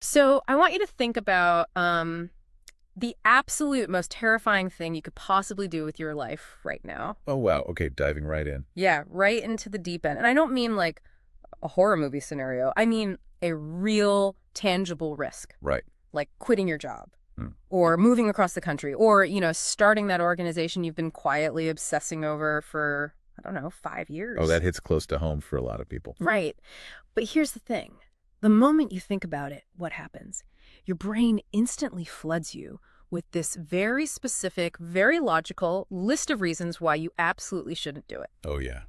So I want you to think about the absolute most terrifying thing you could possibly do with your life right now. Oh, wow. Okay, diving right in. Yeah, right into the deep end. And I don't mean like a horror movie scenario. I mean a real tangible risk, Right. like quitting your job Hmm. or moving across the country or, starting that organization you've been quietly obsessing over for, I don't know, 5 years. Oh, that hits close to home for a lot of people. Right. But here's the thing. The moment you think about it, what happens? Your brain instantly floods you with this very specific, very logical list of reasons why you absolutely shouldn't do it. Oh, yeah.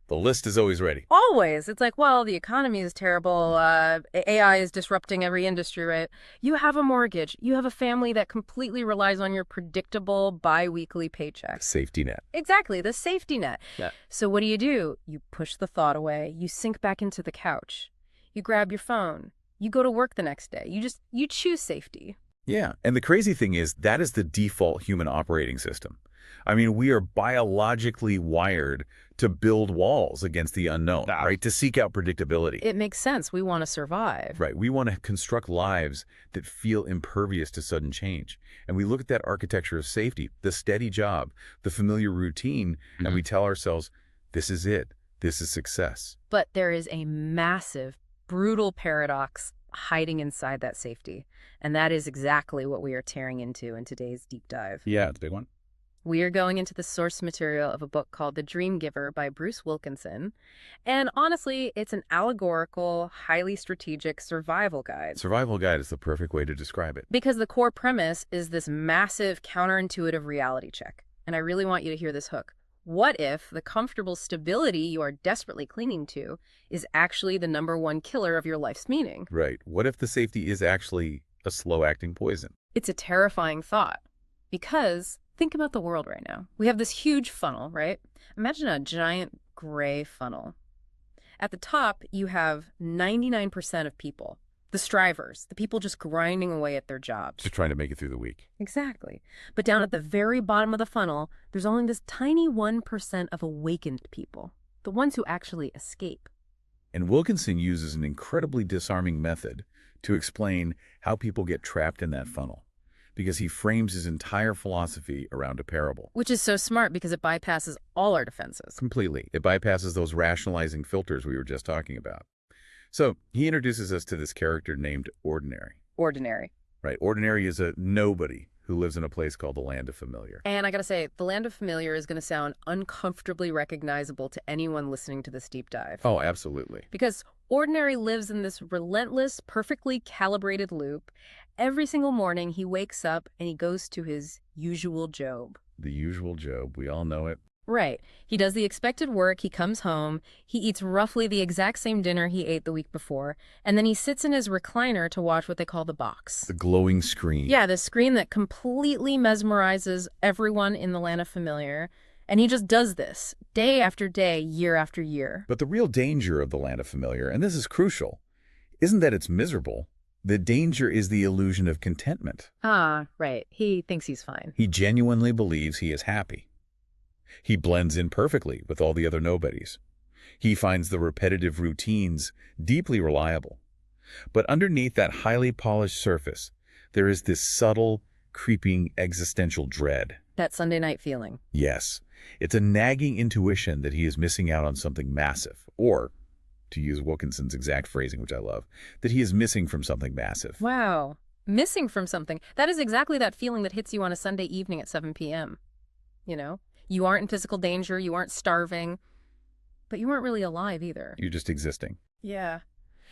The list is always ready. Always. It's like, well, the economy is terrible. AI is disrupting every industry, right? You have a mortgage. You have a family that completely relies on your predictable bi-weekly paycheck. Safety net. Exactly, the safety net. Yeah. So what do? You push the thought away. You sink back into the couch. You grab your phone. You go to work the next day. You choose safety. Yeah, and the crazy thing is that is the default human operating system. I mean, we are biologically wired to build walls against the unknown, right? To seek out predictability. It makes sense. We want to survive. Right. We want to construct lives that feel impervious to sudden change. And we look at that architecture of safety, the steady job, the familiar routine, and we tell ourselves, this is it. This is success. But there is a massive, brutal paradox hiding inside that safety. And that is exactly what we are tearing into in today's deep dive. Yeah, it's a big one. We are going into the source material of a book called The Dream Giver by Bruce Wilkinson. And honestly, it's an allegorical, highly strategic survival guide. Survival guide is the perfect way to describe it. Because the core premise is this massive counterintuitive reality check. And I really want you to hear this hook. What if the comfortable stability you are desperately clinging to is actually the #1 killer of your life's meaning? Right. What if the safety is actually a slow-acting poison? It's a terrifying thought. Because think about the world right now. We have this huge funnel, right? Imagine a giant gray funnel. At the top, you have 99% of people, the strivers, the people just grinding away at their jobs. Just trying to make it through the week. Exactly. But down at the very bottom of the funnel, there's only this tiny 1% of awakened people, the ones who actually escape. And Wilkinson uses an incredibly disarming method to explain how people get trapped in that funnel, because he frames his entire philosophy around a parable. Which is so smart because it bypasses all our defenses. Completely. It bypasses those rationalizing filters we were just talking about. So he introduces us to this character named Ordinary. Ordinary. Right. Ordinary is a nobody who lives in a place called the Land of Familiar. And I gotta say, the Land of Familiar is gonna sound uncomfortably recognizable to anyone listening to this deep dive. Oh, absolutely. Because Ordinary lives in this relentless, perfectly calibrated loop. Every single morning, he wakes up and he goes to his usual job. The usual Job. We all know it. Right. He does the expected work, he comes home, he eats roughly the exact same dinner he ate the week before, and then he sits in his recliner to watch what they call the box. The glowing screen. Yeah, the screen that completely mesmerizes everyone in the Land of Familiar. And he just does this day after day, year after year. But the real danger of the Land of Familiar, and this is crucial, isn't that it's miserable. The danger is the illusion of contentment. Ah, right. He thinks he's fine. He genuinely believes he is happy. He blends in perfectly with all the other nobodies. He finds the repetitive routines deeply reliable. But underneath that highly polished surface, there is this subtle, creeping existential dread. That Sunday night feeling. Yes, it's a nagging intuition that he is missing out on something massive, or, to use Wilkinson's exact phrasing, which I love, that he is missing from something massive. Wow. Missing from something. That is exactly that feeling that hits you on a Sunday evening at 7 p.m. You know? You aren't in physical danger, you aren't starving, but you weren't really alive either. You're just existing. Yeah.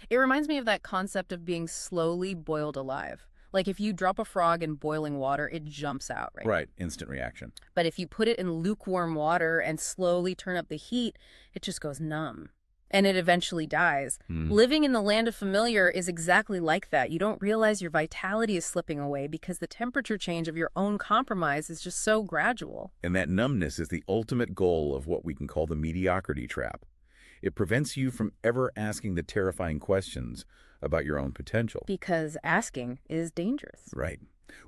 It reminds me of that concept of being slowly boiled alive. Like if you drop a frog in boiling water, it jumps out, right? Right, instant reaction. But if you put it in lukewarm water and slowly turn up the heat, it just goes numb. And it eventually dies. Living in the Land of Familiar is exactly like that. You don't realize your vitality is slipping away because the temperature change of your own compromise is just so gradual. And that numbness is the ultimate goal of what we can call the mediocrity trap. It prevents you from ever asking the terrifying questions about your own potential. Because asking is dangerous. Right.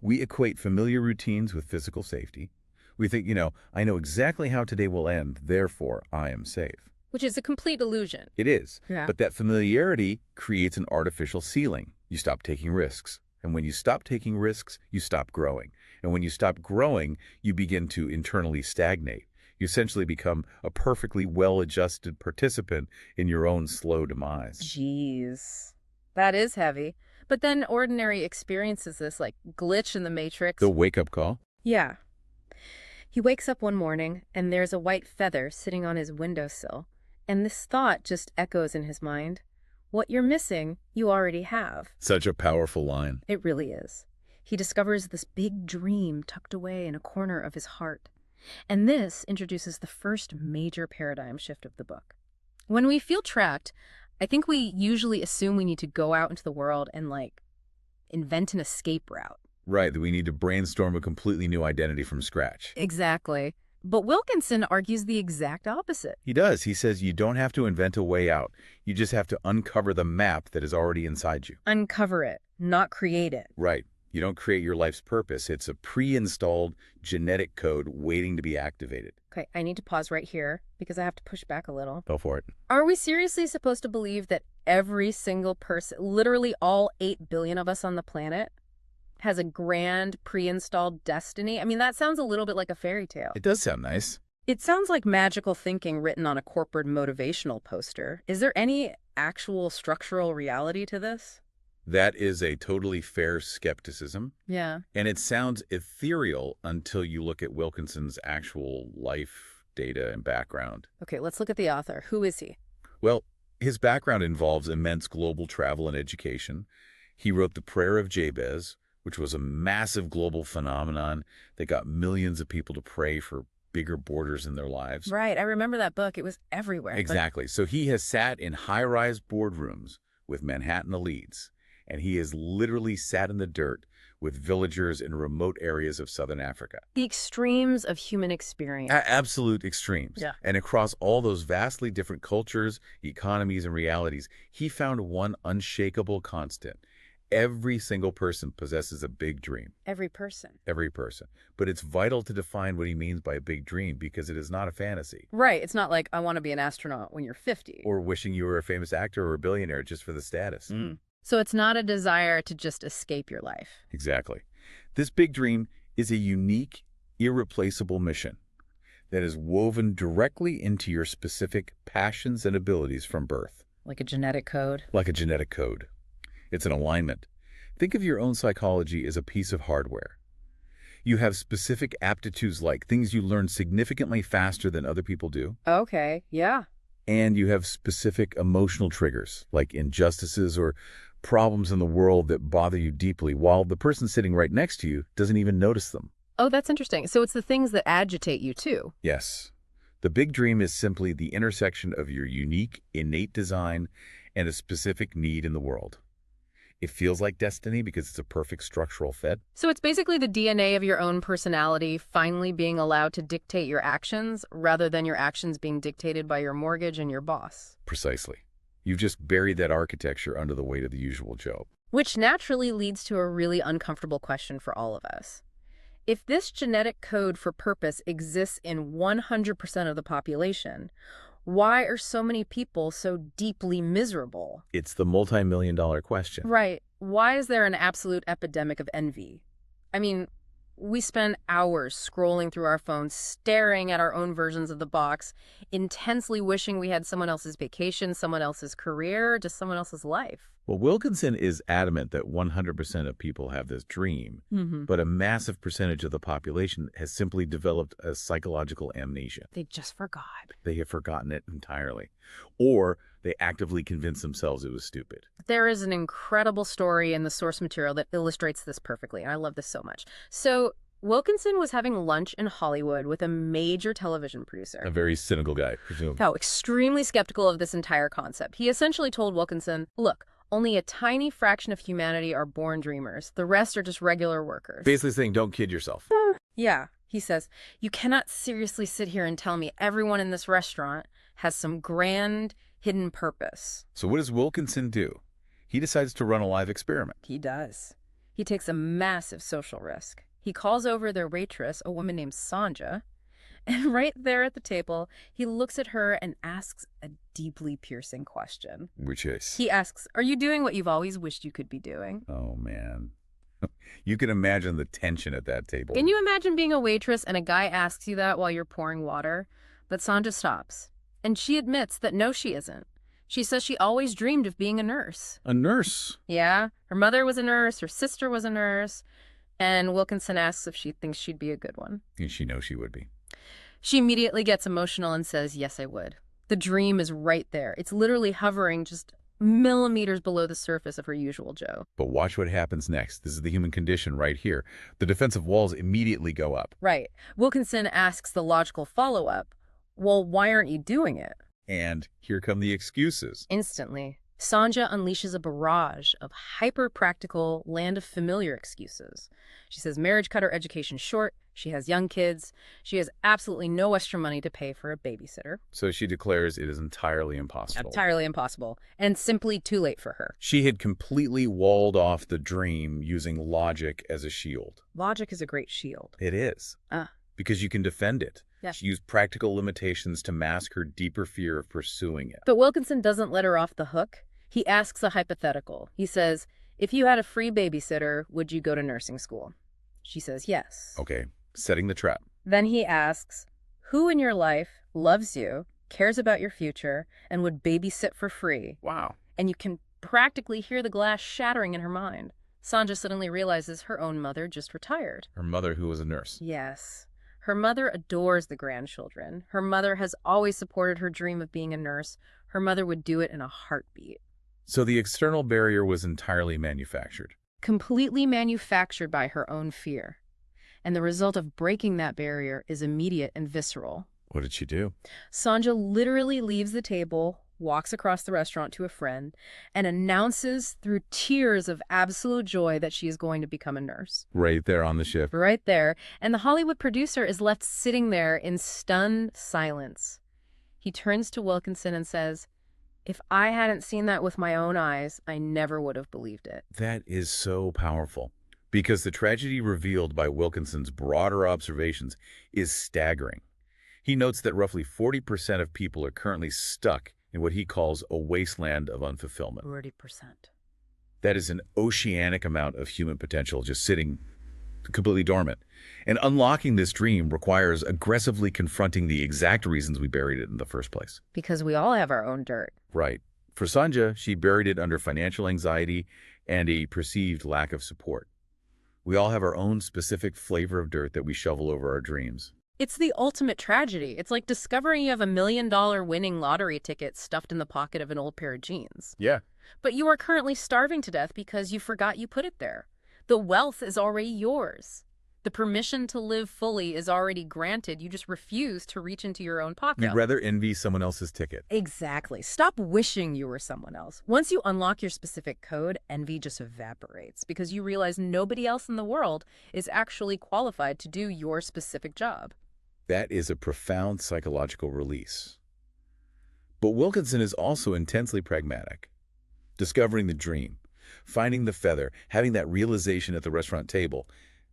We equate familiar routines with physical safety. We think, I know exactly how today will end, therefore I am safe. Which is a complete illusion. It is. Yeah. But that familiarity creates an artificial ceiling. You stop taking risks. And when you stop taking risks, you stop growing. And when you stop growing, you begin to internally stagnate. You essentially become a perfectly well-adjusted participant in your own slow demise. Jeez. That is heavy. But then ordinary experiences this, like glitch in the matrix. The wake-up call? Yeah. He wakes up one morning, and there's a white feather sitting on his windowsill. And this thought just echoes in his mind. What you're missing, you already have. Such a powerful line. It really is. He discovers this big dream tucked away in a corner of his heart. And this introduces the first major paradigm shift of the book. When we feel trapped, I think we usually assume we need to go out into the world and, invent an escape route. Right, that we need to brainstorm a completely new identity from scratch. Exactly. But Wilkinson argues the exact opposite. He does. He says you don't have to invent a way out. You just have to uncover the map that is already inside you. Uncover it, not create it. Right. You don't create your life's purpose. It's a pre-installed genetic code waiting to be activated. Okay, I need to pause right here because I have to push back a little. Go for it. Are we seriously supposed to believe that every single person, literally all 8 billion of us on the planet, has a grand pre-installed destiny? I mean, that sounds a little bit like a fairy tale. It does sound nice. It sounds like magical thinking written on a corporate motivational poster. Is there any actual structural reality to this? That is a totally fair skepticism. Yeah. And it sounds ethereal until you look at Wilkinson's actual life data and background. Okay, let's look at the author. Who is he? Well, his background involves immense global travel and education. He wrote The Prayer of Jabez, which was a massive global phenomenon that got millions of people to pray for bigger borders in their lives. Right, I remember that book. It was everywhere. Exactly. So he has sat in high-rise boardrooms with Manhattan elites, and he has literally sat in the dirt with villagers in remote areas of southern Africa. The extremes of human experience. Absolute extremes. Yeah. And across all those vastly different cultures, economies, and realities, he found one unshakable constant. Every single person possesses a big dream. Every person. Every person. But it's vital to define what he means by a big dream because it is not a fantasy. Right. It's not like, I want to be an astronaut when you're 50. Or wishing you were a famous actor or a billionaire just for the status. So it's not a desire to just escape your life. Exactly. This big dream is a unique, irreplaceable mission that is woven directly into your specific passions and abilities from birth. Like a genetic code? Like a genetic code. It's an alignment. Think of your own psychology as a piece of hardware. You have specific aptitudes, like things you learn significantly faster than other people do. Okay, yeah. And you have specific emotional triggers, like injustices or problems in the world that bother you deeply, while the person sitting right next to you doesn't even notice them. Oh, that's interesting. So it's the things that agitate you, too. Yes. The big dream is simply the intersection of your unique, innate design and a specific need in the world. It feels like destiny because it's a perfect structural fit. So it's basically the DNA of your own personality finally being allowed to dictate your actions rather than your actions being dictated by your mortgage and your boss. Precisely. You've just buried that architecture under the weight of the usual job. Which naturally leads to a really uncomfortable question for all of us. If this genetic code for purpose exists in 100% of the population, why are so many people so deeply miserable? It's the multi-million-dollar question. Right. Why is there an absolute epidemic of envy? I mean, we spend hours scrolling through our phones, staring at our own versions of the box, intensely wishing we had someone else's vacation, someone else's career, just someone else's life. Well, Wilkinson is adamant that 100% of people have this dream, but a massive percentage of the population has simply developed a psychological amnesia. They just forgot. They have forgotten it entirely. Or they actively convince themselves it was stupid. There is an incredible story in the source material that illustrates this perfectly, and I love this so much. So Wilkinson was having lunch in Hollywood with a major television producer. A very cynical guy, presumably. Oh, extremely skeptical of this entire concept. He essentially told Wilkinson, look, only a tiny fraction of humanity are born dreamers. The rest are just regular workers. Basically saying, don't kid yourself. Yeah, he says, you cannot seriously sit here and tell me everyone in this restaurant has some grand hidden purpose. So what does Wilkinson do? He decides to run a live experiment. He does. He takes a massive social risk. He calls over their waitress, a woman named Sanja, And right there at the table, he looks at her and asks a deeply piercing question. Which is? He asks, "Are you doing what you've always wished you could be doing?" Oh, man. You can imagine the tension at that table. Can you imagine being a waitress and a guy asks you that while you're pouring water? But Sanja stops, and she admits that no, she isn't. She says she always dreamed of being a nurse. A nurse? Yeah, her mother was a nurse, her sister was a nurse, and Wilkinson asks if she thinks she'd be a good one. And she knows she would be. She immediately gets emotional and says, "Yes, I would." The dream is right there. It's literally hovering just millimeters below the surface of her usual Joe. But watch what happens next. This is the human condition right here. The defensive walls immediately go up. Right. Wilkinson asks the logical follow-up, "Well, why aren't you doing it?" And here come the excuses. Instantly, Sanja unleashes a barrage of hyper-practical, land-of-familiar excuses. She says marriage cut her education short, she has young kids, she has absolutely no extra money to pay for a babysitter. So she declares it is entirely impossible. Entirely impossible, and simply too late for her. She had completely walled off the dream using logic as a shield. Logic is a great shield. It is. Because you can defend it. Yeah. She used practical limitations to mask her deeper fear of pursuing it. But Wilkinson doesn't let her off the hook. He asks a hypothetical. He says, "If you had a free babysitter, would you go to nursing school?" She says yes. Okay, setting the trap. Then he asks, "Who in your life loves you, cares about your future, and would babysit for free?" Wow. And you can practically hear the glass shattering in her mind. Sanja suddenly realizes her own mother just retired. Her mother, who was a nurse. Yes. Her mother adores the grandchildren. Her mother has always supported her dream of being a nurse. Her mother would do it in a heartbeat. So the external barrier was entirely manufactured. Completely manufactured by her own fear. And the result of breaking that barrier is immediate and visceral. What did she do? Sanja literally leaves the table, walks across the restaurant to a friend, and announces through tears of absolute joy that she is going to become a nurse. Right there on the ship. Right there. And the Hollywood producer is left sitting there in stunned silence. He turns to Wilkinson and says, "If I hadn't seen that with my own eyes, I never would have believed it." That is so powerful, because the tragedy revealed by Wilkinson's broader observations is staggering. He notes that roughly 40% of people are currently stuck in what he calls a wasteland of unfulfillment. 40%. That is an oceanic amount of human potential just sitting completely dormant. And unlocking this dream requires aggressively confronting the exact reasons we buried it in the first place. Because we all have our own dirt. Right. For Sanja, she buried it under financial anxiety and a perceived lack of support. We all have our own specific flavor of dirt that we shovel over our dreams. It's the ultimate tragedy. It's like discovering you have $1 million winning lottery ticket stuffed in the pocket of an old pair of jeans. Yeah. But you are currently starving to death because you forgot you put it there. The wealth is already yours. The permission to live fully is already granted. You just refuse to reach into your own pocket. You'd rather envy someone else's ticket. Exactly. Stop wishing you were someone else. Once you unlock your specific code, envy just evaporates because you realize nobody else in the world is actually qualified to do your specific job. That is a profound psychological release. But Wilkinson is also intensely pragmatic. Discovering the dream, finding the feather, having that realization at the restaurant table,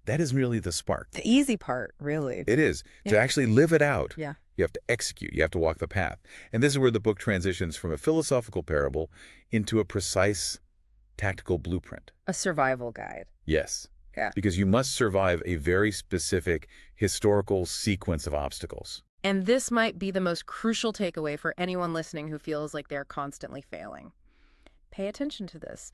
that is really the spark. The easy part, really. It is. Yeah. To actually live it out, Yeah. you have to execute. You have to walk the path. And this is where the book transitions from a philosophical parable into a precise, tactical blueprint. A survival guide. Yes. Yeah. Because you must survive a very specific historical sequence of obstacles. And this might be the most crucial takeaway for anyone listening who feels like they're constantly failing. Pay attention to this.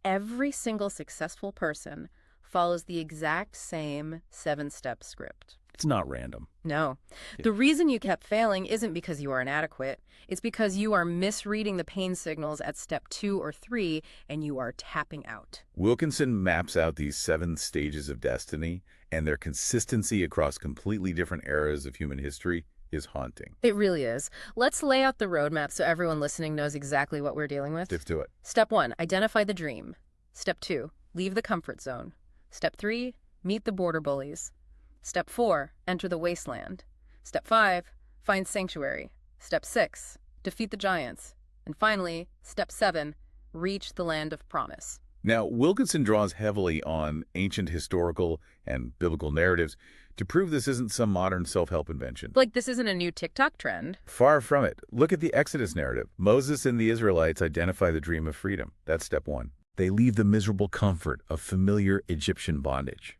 Every single successful person follows the exact same 7-step script. It's not random. No. Yeah. The reason you kept failing isn't because you are inadequate. It's because you are misreading the pain signals at step 2 or 3 and you are tapping out. Wilkinson maps out these 7 stages of destiny, and their consistency across completely different eras of human history is haunting. It really is. Let's lay out the roadmap so everyone listening knows exactly what we're dealing with. Let's do it. Step 1, identify the dream. Step 2, leave the comfort zone. Step 3, meet the border bullies. Step 4, enter the wasteland. Step 5, find sanctuary. Step 6, defeat the giants. And finally, Step 7, reach the land of promise. Now, Wilkinson draws heavily on ancient historical and biblical narratives to prove this isn't some modern self-help invention. Like this isn't a new TikTok trend. Far from it. Look at the Exodus narrative. Moses and the Israelites identify the dream of freedom. That's step 1. They leave the miserable comfort of familiar Egyptian bondage.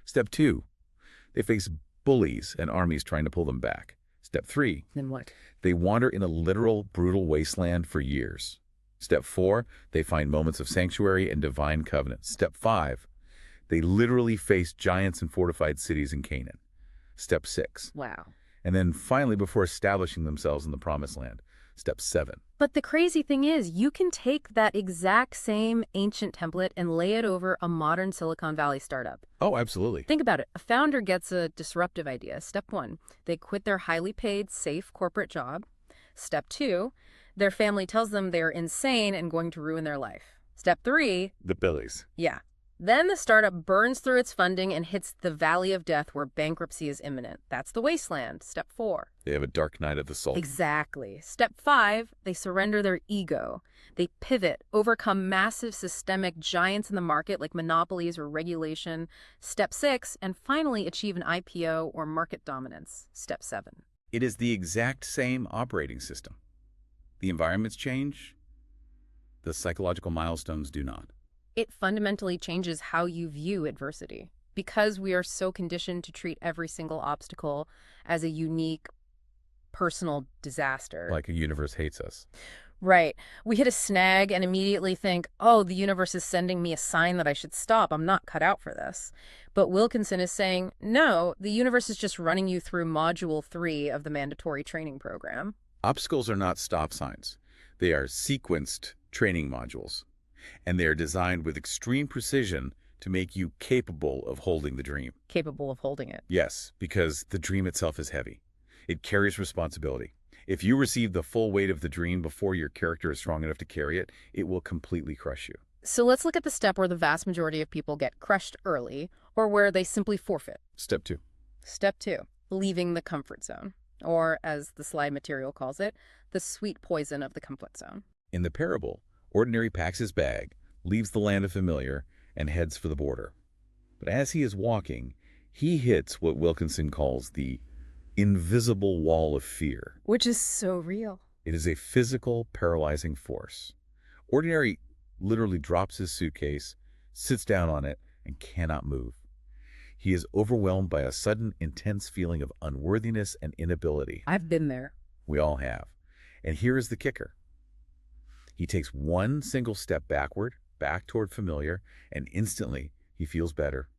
Step 2. They face bullies and armies trying to pull them back. Step 3. Then what? They wander in a literal, brutal wasteland for years. Step 4. They find moments of sanctuary and divine covenant. Step 5. They literally face giants and fortified cities in Canaan. Step 6. Wow. And then finally, before establishing themselves in the Promised Land, step 7. But the crazy thing is, you can take that exact same ancient template and lay it over a modern Silicon Valley startup. Oh, absolutely. Think about it. A founder gets a disruptive idea. Step 1, they quit their highly paid, safe corporate job. Step 2, their family tells them they're insane and going to ruin their life. Step 3, The Billies. yeah. Then the startup burns through its funding and hits the valley of death where bankruptcy is imminent. That's the wasteland. Step 4. They have a dark night of the soul. Exactly. Step 5, they surrender their ego. They pivot, overcome massive systemic giants in the market like monopolies or regulation. Step 6, and finally achieve an IPO or market dominance. Step 7. It is the exact same operating system. The environments change. The psychological milestones do not. It fundamentally changes how you view adversity. Because we are so conditioned to treat every single obstacle as a unique, personal disaster. Like a universe hates us. Right. We hit a snag and immediately think, oh, the universe is sending me a sign that I should stop. I'm not cut out for this. But Wilkinson is saying, no, the universe is just running you through Module 3 of the mandatory training program. Obstacles are not stop signs. They are sequenced training modules. And they are designed with extreme precision to make you capable of holding the dream. Capable of holding it. Yes, because the dream itself is heavy. It carries responsibility. If you receive the full weight of the dream before your character is strong enough to carry it, it will completely crush you. So let's look at the step where the vast majority of people get crushed early, or where they simply forfeit. Step 2. Step 2, leaving the comfort zone. Or, as the slide material calls it, the sweet poison of the comfort zone. In the parable, Ordinary packs his bag, leaves the land of familiar, and heads for the border. But as he is walking, he hits what Wilkinson calls the invisible wall of fear. Which is so real. It is a physical, paralyzing force. Ordinary literally drops his suitcase, sits down on it, and cannot move. He is overwhelmed by a sudden, intense feeling of unworthiness and inability. I've been there. We all have. And here is the kicker. He takes one single step backward, back toward familiar, and instantly he feels better.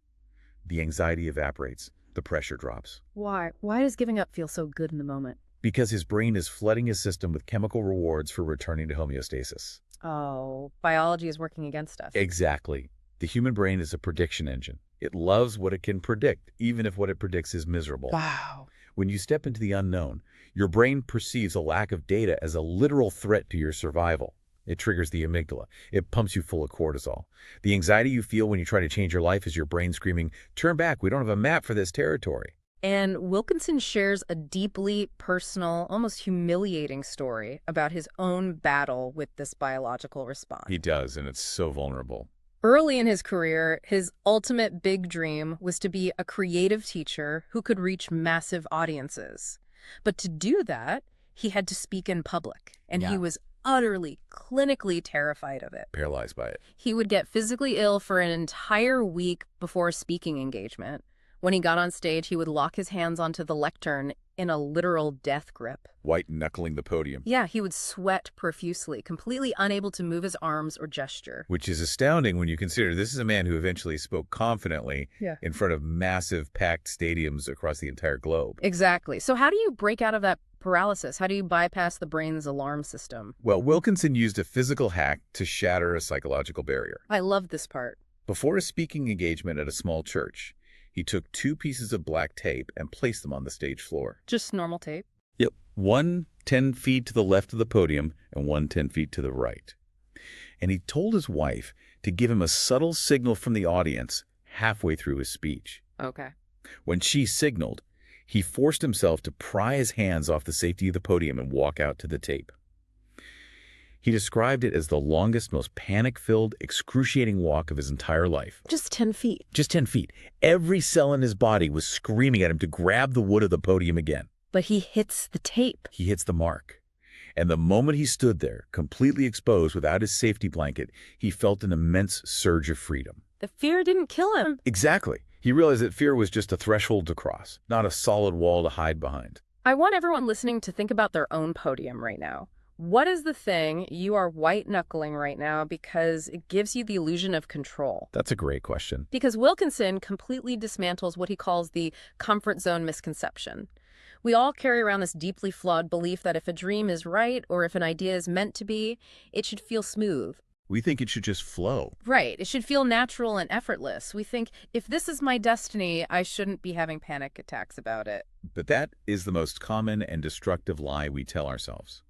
The anxiety evaporates. The pressure drops. Why? Why does giving up feel so good in the moment? Because his brain is flooding his system with chemical rewards for returning to homeostasis. Oh, biology is working against us. Exactly. The human brain is a prediction engine. It loves what it can predict, even if what it predicts is miserable. Wow. When you step into the unknown, your brain perceives a lack of data as a literal threat to your survival. It triggers the amygdala. It pumps you full of cortisol. The anxiety you feel when you try to change your life is your brain screaming, "Turn back, we don't have a map for this territory." And Wilkinson shares a deeply personal, almost humiliating story about his own battle with this biological response. He does, and it's so vulnerable. Early in his career, his ultimate big dream was to be a creative teacher who could reach massive audiences. But to do that, he had to speak in public, and he was utterly, clinically terrified of it. Paralyzed by it. He would get physically ill for an entire week before a speaking engagement. When he got on stage, he would lock his hands onto the lectern in a literal death grip. White-knuckling the podium. Yeah, he would sweat profusely, completely unable to move his arms or gesture. Which is astounding when you consider this is a man who eventually spoke confidently in front of massive packed stadiums across the entire globe. Exactly. So how do you break out of that paralysis? How do you bypass the brain's alarm system? Well, Wilkinson used a physical hack to shatter a psychological barrier. I love this part. Before a speaking engagement at a small church, he took 2 pieces of black tape and placed them on the stage floor. Just normal tape? Yep. One 10 feet to the left of the podium and one 10 feet to the right. And he told his wife to give him a subtle signal from the audience halfway through his speech. Okay. When she signaled, he forced himself to pry his hands off the safety of the podium and walk out to the tape. He described it as the longest, most panic-filled, excruciating walk of his entire life. Just 10 feet. Just 10 feet. Every cell in his body was screaming at him to grab the wood of the podium again. But he hits the tape. He hits the mark. And the moment he stood there, completely exposed without his safety blanket, he felt an immense surge of freedom. The fear didn't kill him. Exactly. He realized that fear was just a threshold to cross, not a solid wall to hide behind. I want everyone listening to think about their own podium right now. What is the thing you are white-knuckling right now because it gives you the illusion of control? That's a great question. Because Wilkinson completely dismantles what he calls the comfort zone misconception. We all carry around this deeply flawed belief that if a dream is right or if an idea is meant to be, it should feel smooth. We think it should just flow. Right. It should feel natural and effortless. We think, if this is my destiny, I shouldn't be having panic attacks about it. But that is the most common and destructive lie we tell ourselves.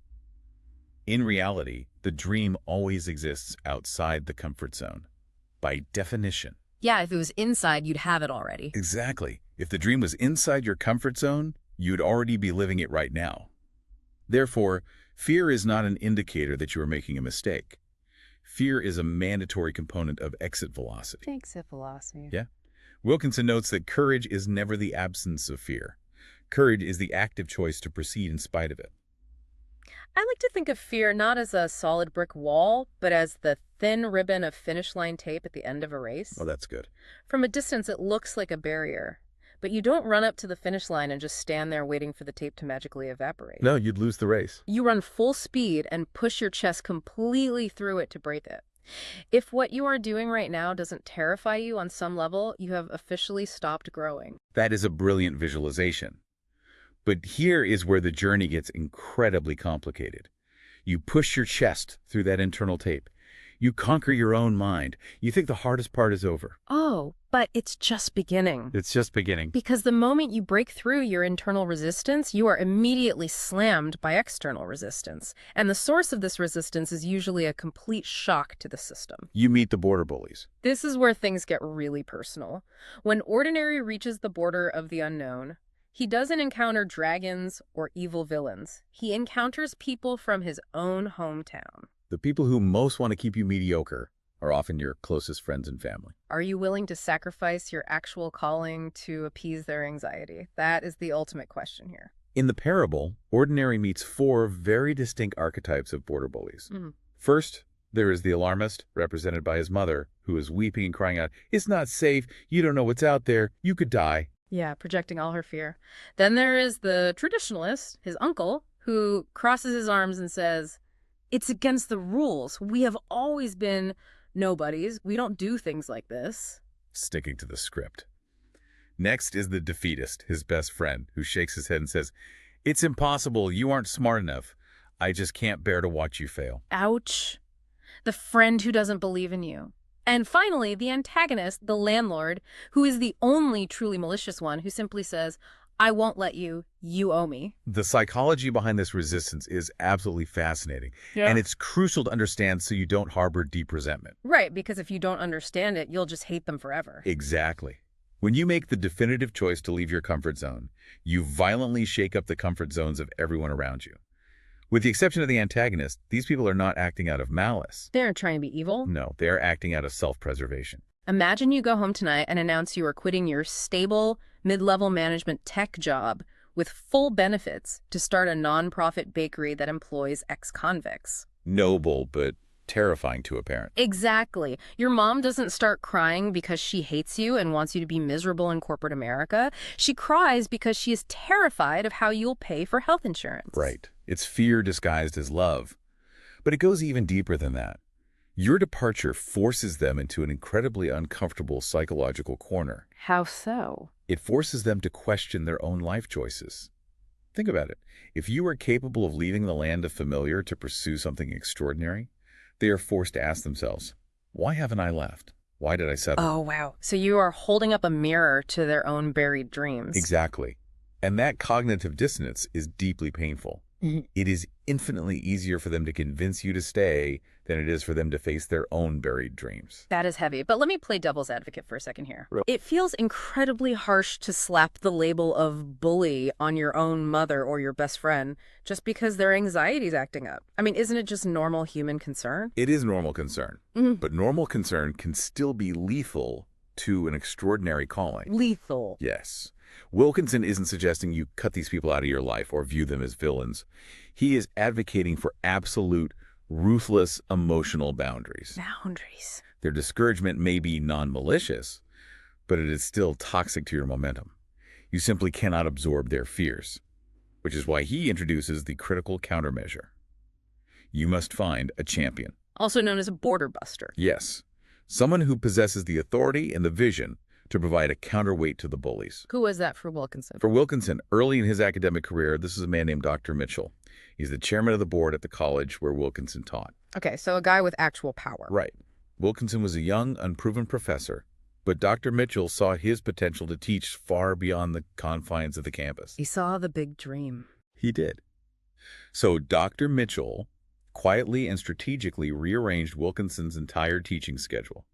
In reality, the dream always exists outside the comfort zone, by definition. Yeah, if it was inside, you'd have it already. Exactly. If the dream was inside your comfort zone, you'd already be living it right now. Therefore, fear is not an indicator that you are making a mistake. Fear is a mandatory component of exit velocity. Exit velocity. Yeah. Wilkinson notes that courage is never the absence of fear. Courage is the active choice to proceed in spite of it. I like to think of fear not as a solid brick wall, but as the thin ribbon of finish line tape at the end of a race. Oh, that's good. From a distance, it looks like a barrier. But you don't run up to the finish line and just stand there waiting for the tape to magically evaporate. No, you'd lose the race. You run full speed and push your chest completely through it to break it. If what you are doing right now doesn't terrify you on some level, you have officially stopped growing. That is a brilliant visualization. But here is where the journey gets incredibly complicated. You push your chest through that internal tape. You conquer your own mind. You think the hardest part is over. Oh, but it's just beginning. It's just beginning. Because the moment you break through your internal resistance, you are immediately slammed by external resistance. And the source of this resistance is usually a complete shock to the system. You meet the border bullies. This is where things get really personal. When Ordinary reaches the border of the unknown, he doesn't encounter dragons or evil villains. He encounters people from his own hometown. The people who most want to keep you mediocre are often your closest friends and family. Are you willing to sacrifice your actual calling to appease their anxiety? That is the ultimate question here. In the parable, Ordinary meets 4 very distinct archetypes of border bullies. First, there is the alarmist, represented by his mother, who is weeping and crying out, "It's not safe. You don't know what's out there. You could die." Yeah, projecting all her fear. Then there is the traditionalist, his uncle, who crosses his arms and says, "It's against the rules. We have always been nobodies. We don't do things like this." Sticking to the script. Next is the defeatist, his best friend, who shakes his head and says, "It's impossible. You aren't smart enough. I just can't bear to watch you fail." Ouch. The friend who doesn't believe in you. And finally, the antagonist, the landlord, who is the only truly malicious one, who simply says, "I won't let you. You owe me." The psychology behind this resistance is absolutely fascinating. Yeah. And it's crucial to understand so you don't harbor deep resentment. Right, because if you don't understand it, you'll just hate them forever. Exactly. When you make the definitive choice to leave your comfort zone, you violently shake up the comfort zones of everyone around you. With the exception of the antagonist, these people are not acting out of malice. They aren't trying to be evil. No, they are acting out of self-preservation. Imagine you go home tonight and announce you are quitting your stable, mid-level management tech job with full benefits to start a nonprofit bakery that employs ex-convicts. Noble, but terrifying to a parent. Exactly. Your mom doesn't start crying because she hates you and wants you to be miserable in corporate America. She cries because she is terrified of how you'll pay for health insurance. Right. It's fear disguised as love. But it goes even deeper than that. Your departure forces them into an incredibly uncomfortable psychological corner. How so? It forces them to question their own life choices. Think about it. If you are capable of leaving the land of familiar to pursue something extraordinary, they are forced to ask themselves, why haven't I left? Why did I settle? Oh, wow. So you are holding up a mirror to their own buried dreams. Exactly. And that cognitive dissonance is deeply painful. It is infinitely easier for them to convince you to stay than it is for them to face their own buried dreams. That is heavy. But let me play devil's advocate for a second here. Really? It feels incredibly harsh to slap the label of bully on your own mother or your best friend just because their anxiety's acting up. I mean, isn't it just normal human concern? It is normal concern, but normal concern can still be lethal to an extraordinary calling. Lethal. Yes. Wilkinson isn't suggesting you cut these people out of your life or view them as villains. He is advocating for absolute, ruthless emotional boundaries. Boundaries. Their discouragement may be non-malicious, but it is still toxic to your momentum. You simply cannot absorb their fears, which is why he introduces the critical countermeasure. You must find a champion. Also known as a border buster. Yes, someone who possesses the authority and the vision to provide a counterweight to the bullies. Who was that for Wilkinson? For Wilkinson, early in his academic career, this is a man named Dr. Mitchell. He's the chairman of the board at the college where Wilkinson taught. Okay, so a guy with actual power. Right. Wilkinson was a young, unproven professor, but Dr. Mitchell saw his potential to teach far beyond the confines of the campus. He saw the big dream. He did. So Dr. Mitchell quietly and strategically rearranged Wilkinson's entire teaching schedule.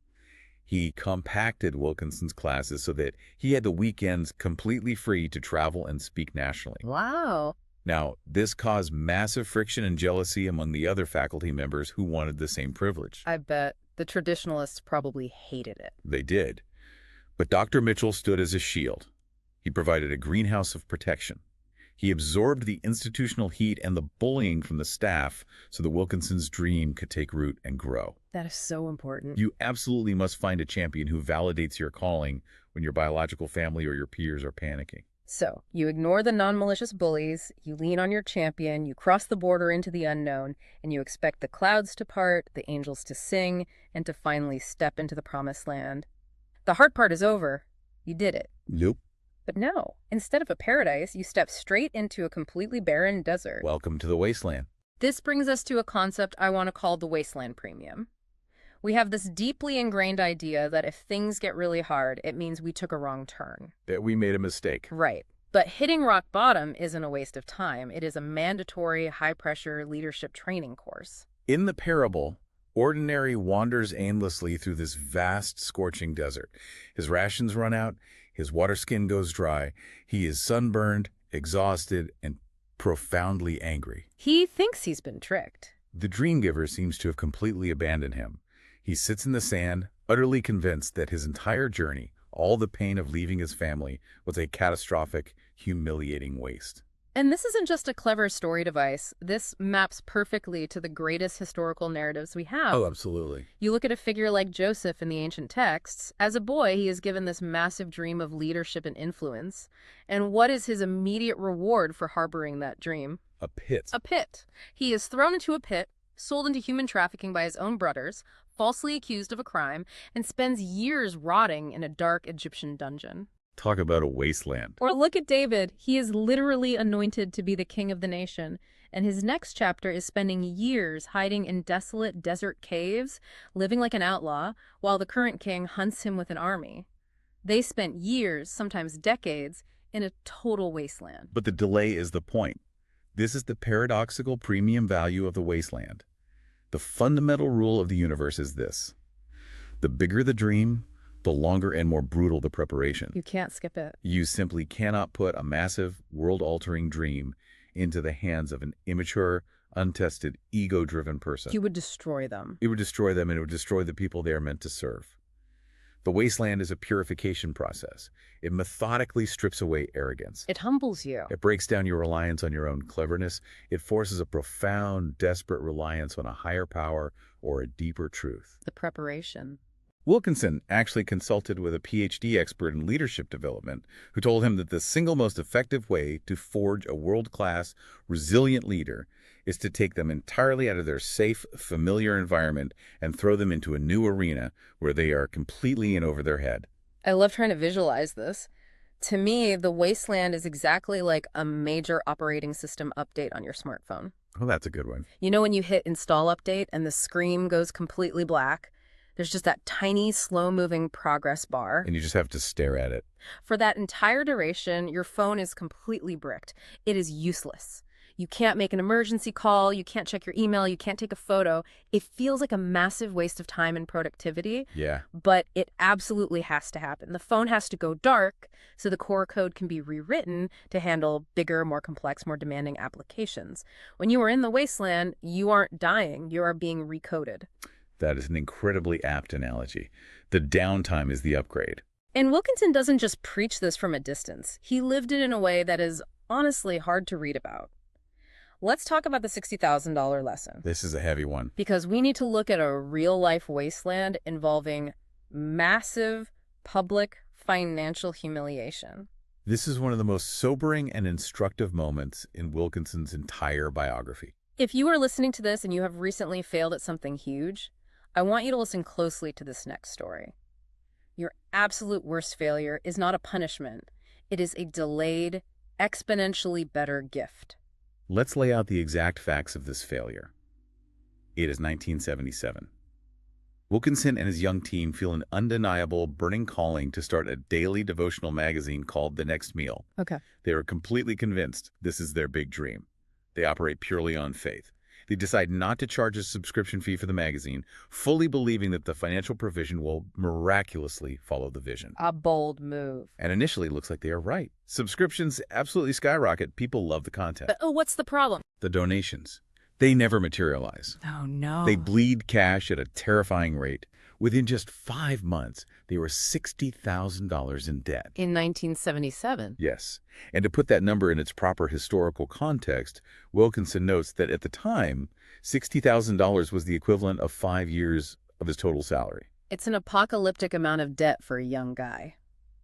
He compacted Wilkinson's classes so that he had the weekends completely free to travel and speak nationally. Wow. Now, this caused massive friction and jealousy among the other faculty members who wanted the same privilege. I bet the traditionalists probably hated it. They did. But Dr. Mitchell stood as a shield. He provided a greenhouse of protection. He absorbed the institutional heat and the bullying from the staff so that Wilkinson's dream could take root and grow. That is so important. You absolutely must find a champion who validates your calling when your biological family or your peers are panicking. So, you ignore the non-malicious bullies, you lean on your champion, you cross the border into the unknown, and you expect the clouds to part, the angels to sing, and to finally step into the promised land. The hard part is over. You did it. Nope. But no, instead of a paradise, you step straight into a completely barren desert. Welcome to the wasteland. This brings us to a concept I want to call the wasteland premium. We have this deeply ingrained idea that if things get really hard, it means we took a wrong turn. That we made a mistake. Right. But hitting rock bottom isn't a waste of time. It is a mandatory, high-pressure leadership training course. In the parable, Ordinary wanders aimlessly through this vast, scorching desert. His rations run out, his water skin goes dry, he is sunburned, exhausted, and profoundly angry. He thinks he's been tricked. The dream giver seems to have completely abandoned him. He sits in the sand, utterly convinced that his entire journey, all the pain of leaving his family, was a catastrophic, humiliating waste. And this isn't just a clever story device. This maps perfectly to the greatest historical narratives we have. Oh, absolutely. You look at a figure like Joseph in the ancient texts. As a boy, he is given this massive dream of leadership and influence. And what is his immediate reward for harboring that dream? A pit. A pit. He is thrown into a pit, sold into human trafficking by his own brothers, falsely accused of a crime, and spends years rotting in a dark Egyptian dungeon. Talk about a wasteland. Or look at David. He is literally anointed to be the king of the nation. And his next chapter is spending years hiding in desolate desert caves, living like an outlaw, while the current king hunts him with an army. They spent years, sometimes decades, in a total wasteland. But the delay is the point. This is the paradoxical premium value of the wasteland. The fundamental rule of the universe is this: the bigger the dream, the longer and more brutal the preparation. You can't skip it. You simply cannot put a massive, world-altering dream into the hands of an immature, untested, ego-driven person. You would destroy them. It would destroy them, and it would destroy the people they are meant to serve. The wasteland is a purification process. It methodically strips away arrogance. It humbles you. It breaks down your reliance on your own cleverness. It forces a profound, desperate reliance on a higher power or a deeper truth. The preparation. Wilkinson actually consulted with a PhD expert in leadership development who told him that the single most effective way to forge a world-class, resilient leader is to take them entirely out of their safe, familiar environment and throw them into a new arena where they are completely in over their head. I love trying to visualize this. To me, the wasteland is exactly like a major operating system update on your smartphone. Oh, that's a good one. You know when you hit install update and the screen goes completely black? There's just that tiny, slow-moving progress bar. And you just have to stare at it. For that entire duration, your phone is completely bricked. It is useless. You can't make an emergency call, you can't check your email, you can't take a photo. It feels like a massive waste of time and productivity. Yeah. But it absolutely has to happen. The phone has to go dark so the core code can be rewritten to handle bigger, more complex, more demanding applications. When you are in the wasteland, you aren't dying, you are being recoded. That is an incredibly apt analogy. The downtime is the upgrade. And Wilkinson doesn't just preach this from a distance. He lived it in a way that is honestly hard to read about. Let's talk about the $60,000 lesson. This is a heavy one. Because we need to look at a real-life wasteland involving massive public financial humiliation. This is one of the most sobering and instructive moments in Wilkinson's entire biography. If you are listening to this and you have recently failed at something huge, I want you to listen closely to this next story. Your absolute worst failure is not a punishment. It is a delayed, exponentially better gift. Let's lay out the exact facts of this failure. It is 1977. Wilkinson and his young team feel an undeniable, burning calling to start a daily devotional magazine called The Next Meal. Okay. They are completely convinced this is their big dream. They operate purely on faith. They decide not to charge a subscription fee for the magazine, fully believing that the financial provision will miraculously follow the vision. A bold move. And initially, it looks like they are right. Subscriptions absolutely skyrocket. People love the content. But what's the problem? The donations. They never materialize. Oh, no. They bleed cash at a terrifying rate. Within just 5 months, they were $60,000 in debt. In 1977? Yes. And to put that number in its proper historical context, Wilkinson notes that at the time, $60,000 was the equivalent of 5 years of his total salary. It's an apocalyptic amount of debt for a young guy.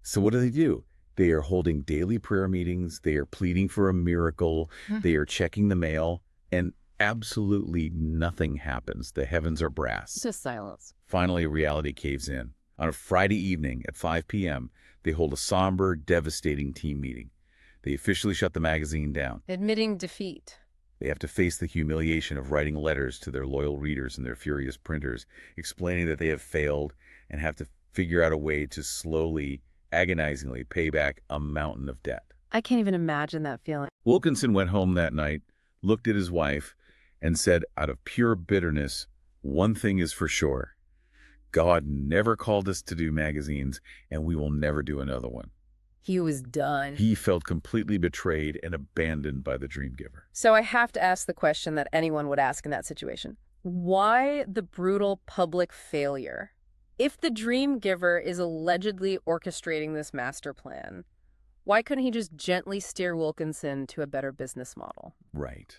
So what do? They are holding daily prayer meetings. They are pleading for a miracle. They are checking the mail. And absolutely nothing happens. The heavens are brass. Just silence. Finally, reality caves in. On a Friday evening at 5 p.m., they hold a somber, devastating team meeting. They officially shut the magazine down. Admitting defeat. They have to face the humiliation of writing letters to their loyal readers and their furious printers, explaining that they have failed and have to figure out a way to slowly, agonizingly pay back a mountain of debt. I can't even imagine that feeling. Wilkinson went home that night, looked at his wife, and said out of pure bitterness, "One thing is for sure. God never called us to do magazines, and we will never do another one." He was done. He felt completely betrayed and abandoned by the dream giver. So I have to ask the question that anyone would ask in that situation. Why the brutal public failure? If the dream giver is allegedly orchestrating this master plan, why couldn't he just gently steer Wilkinson to a better business model? Right.